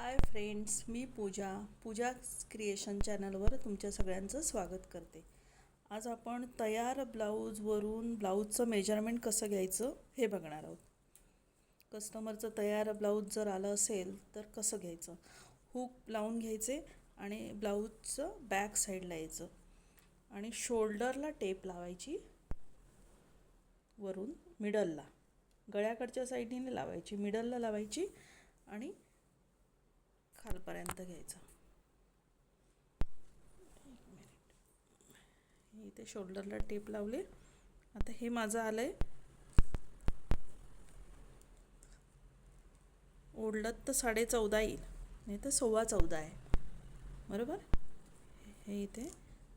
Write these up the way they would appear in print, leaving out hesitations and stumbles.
Hi friends, मी पूजा creation चॅनलवर तुमच्या सगळ्यांचं स्वागत करते. आज आपण तयार ब्लाऊजवरून ब्लाऊजचं मेजरमेंट कसं घ्यायचं हे बघणार आहोत. कस्टमरचं तयार ब्लाऊज जर आलं असेल तर कसं घ्यायचं, हुक लावून घ्यायचे आणि ब्लाऊजचं बॅक साईडला यायचं आणि शोल्डरला टेप लावायची, वरून मिडलला, गळ्याकडच्या साईडने लावायची, मिडलला लावायची आणि खालपर्यंत घ्यायचं. इथे शोल्डरला टेप लावले. आता हे माझं आलंय ओढलत तर 14.5 येईल, नाही तर 14.25 आहे. बरोबर, हे इथे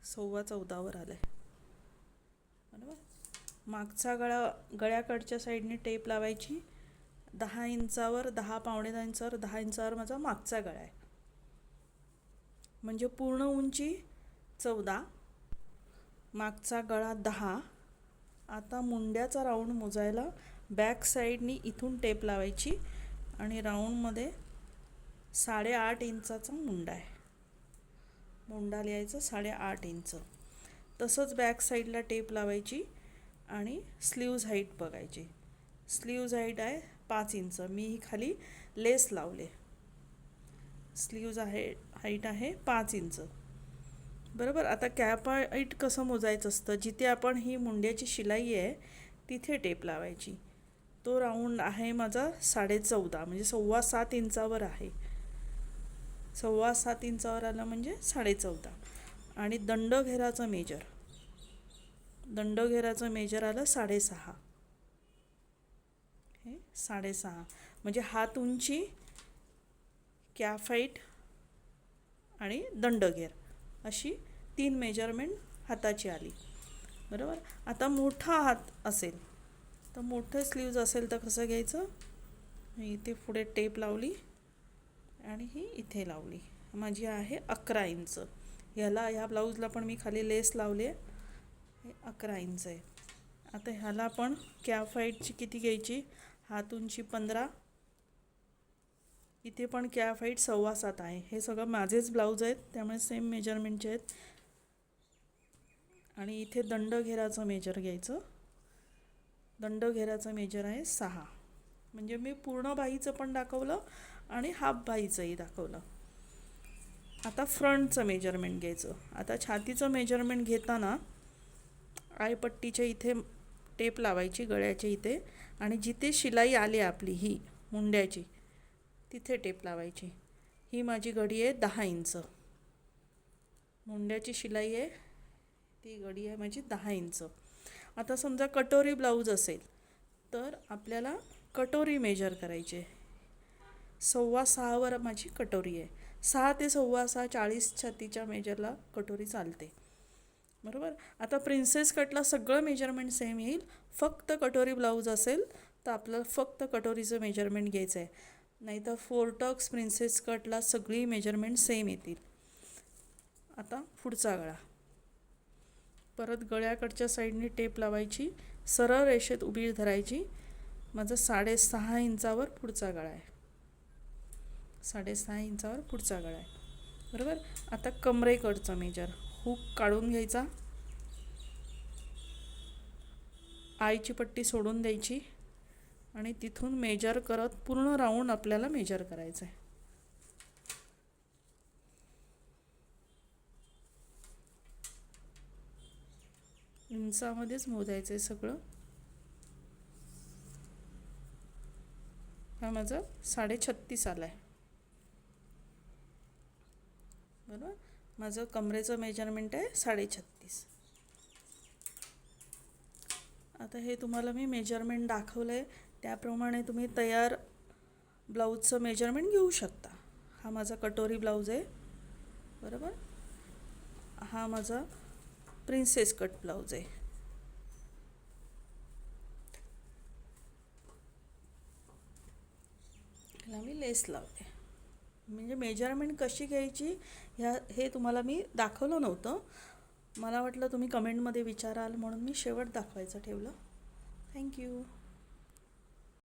14.25वर आलंय. बरोबर, मागचा गळ्याकडच्या साईडने टेप लावायची. 10 इंचावर, 10 पावणे 10 इंचावर, 10 इंचावर माझा मागचा गळा आहे. म्हणजे पूर्ण उंची 14, मागचा गळा 10. आता मुंड्याचा राऊंड मोजायला बॅक साईडनी इथून टेप लावायची आणि राऊंडमध्ये 8.5 इंचाचा मुंडा आहे. मुंडा लिहायचा 8.5 इंच. तसंच बॅक साईडला टेप लावायची आणि स्लीव्ज हाईट बघायची. स्लीव्ज हाईट आहे 5 इंच. मी ही खाली लेस लावले. स्लीव्ज हाईट आहे 5 इंच. बरोबर, आता कॅप हाईट कसं मोजायचं असतं, जिथे आपण ही मुंड्याची शिलाई आहे तिथे टेप लावायची. तो राऊंड आहे माझा 14.5, म्हणजे 7.25 इंचावर आहे. 7.25 इंचावर आलं म्हणजे 14.5. आणि दंडघेराचं मेजर आलं 6.5. हे 6.5 म्हणजे हात उंची, कॅप हाईट आणि दंडघेर अशी 3 मेजरमेंट हाताची आली. बरोबर, आता मोठा हात असेल तर, मोठं स्लीव्ज असेल तर कसं घ्यायचं, इथे पुढे टेप लावली आणि ही इथे लावली. माझी आहे 11 इंच. ह्या ब्लाऊजला पण मी खाली लेस लावली आहे. हे 11 इंच आहे. आता ह्याला पण कॅप हाईटची किती घ्यायची, हात उंची 15, इथे पण कॅप हाईट 7.25 आहे. हे सगळं माझेच ब्लाऊज आहेत त्यामुळे सेम मेजरमेंटचे आहेत. आणि इथे दंडघेराचं मेजर घ्यायचं. दंडघेराचं मेजर आहे 6. म्हणजे मी पूर्ण बाहीचं पण दाखवलं आणि हाफ बाहीचंही दाखवलं. आता फ्रंटचं मेजरमेंट घ्यायचं. आता छातीचं मेजरमेंट घेताना आयपट्टीच्या इथे टेप लावायची, गळ्याच्या इथे, आणि जिथे शिलाई आली आपली ही मुंड्याची तिथे टेप लावायची. ही माझी घडी आहे 10 इंच. मुंड्याची शिलाई आहे ती घडी आहे माझी 10 इंच. आता समजा कटोरी ब्लाऊज असेल तर आपल्याला कटोरी मेजर करायचे. 6.25वर माझी कटोरी आहे. 6 ते 6.25 40 छातीच्या मेजरला कटोरी चालते. बरोबर, आता प्रिन्सेस कटला सगळं मेजरमेंट सेम येईल. फक्त कटोरी ब्लाऊज असेल तर आपल्याला फक्त कटोरीचं मेजरमेंट घ्यायचं आहे. नाही तर 4 टक्स प्रिन्सेस कटला सगळी मेजरमेंट सेम येतील. आता पुढचा गळा, परत गळ्याकडच्या साईडने टेप लावायची, सरळ रेषेत उभी धरायची. माझं 6.5 इंचावर पुढचा गळा आहे. 6.5 इंचावर पुढचा गळा आहे. बरोबर, आता कमरेकडचं मेजर, हुक काढून घ्यायचा, आईची पट्टी सोडून द्यायची आणि तिथून मेजर करत पूर्ण राऊंड आपल्याला मेजर करायचं आहे. इंचामध्येच मोजायचं आहे सगळं. हा माझा 36.5 आला आहे. बरोबर, माझं कमरेचं मेजरमेंट आहे 36.5. आता हे तुम्हाला मी मेजरमेंट दाखवलं आहे त्याप्रमाणे तुम्ही तयार ब्लाऊजचं मेजरमेंट घेऊ शकता. हा माझा कटोरी ब्लाऊज आहे. बरोबर, हा माझा प्रिन्सेस कट ब्लाऊज आहे. ह्याला मी लेस लावते. म्हणजे मेजरमेंट कशी घ्यायची हे तुम्हाला मी दाखवलं नव्हतं. मला वाटलं तुम्ही कमेंटमध्ये विचाराल म्हणून मी शेवट दाखवायचं ठेवलं. थँक्यू.